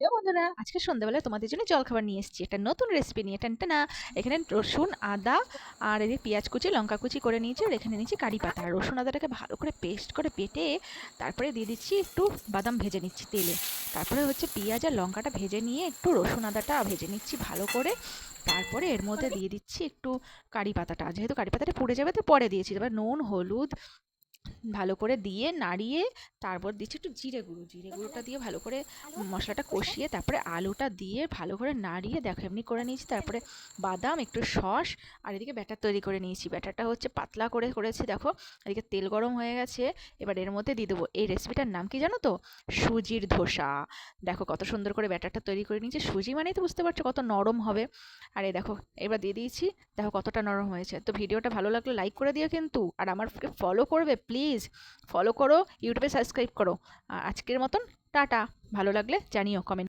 Hello বন্ধুরা, আজকে সন্ধ্যাবেলায় তোমাদের জন্য জলখাবার নিয়ে এসেছি। একটা নতুন রেসিপি নিয়ে টানটানা। এখানে রসুন, আদা আর এদিকে পেঁয়াজ কুচি, লঙ্কা কুচি করে নিয়েছি। আর এখানে নিয়েছি কারি পাতা। আর রসুন আদাটাকে ভালো করে পেস্ট করে বেটে তারপরে দিয়ে দিচ্ছি একটু বাদাম ভেজে নিচ্ছি তেলে। তারপরে হচ্ছে পেঁয়াজ আর লঙ্কাটা ভেজে নিয়ে একটু রসুন আদাটা ভেজে নিচ্ছি ভালো করে। তারপরে এর মধ্যে দিয়ে দিচ্ছি একটু কারি পাতাটা, যেহেতু কারি পাতাটা পুড়ে যাবে তো পরে দিয়েছি। এবার নুন, হলুদ ভালো করে দিয়ে নাড়িয়ে তারপর দিচ্ছি একটু জিরে গুঁড়ো। জিরে গুঁড়োটা দিয়ে ভালো করে মশলাটা কষিয়ে তারপরে আলুটা দিয়ে ভালো করে নাড়িয়ে দেখো এমনি করে নিয়েছি। তারপরে বাদাম, একটু সস আর এদিকে ব্যাটার তৈরি করে নিয়েছি। ব্যাটারটা হচ্ছে পাতলা করে করেছি দেখো। এদিকে তেল গরম হয়ে গেছে। এবার এর মধ্যে দিয়ে দেবো, এই রেসিপিটার নাম কি জানো তো? সুজির ধোসা। দেখো কত সুন্দর করে ব্যাটারটা তৈরি করে নিয়েছি। সুজি মানেই তো বুঝতে পারছো কত নরম হবে। আর এই দেখো এবার দিয়ে দিয়েছি। দেখো কতটা নরম হয়েছে। তো ভিডিওটা ভালো লাগলে লাইক করে দিও কিন্তু, আর আমাকে ফলো করবে প্লিজ। ফলো করো, ইউটিউবে সাবস্ক্রাইব করো। আর আজকের মতন টাটা। ভালো লাগলে জানিও কমেন্ট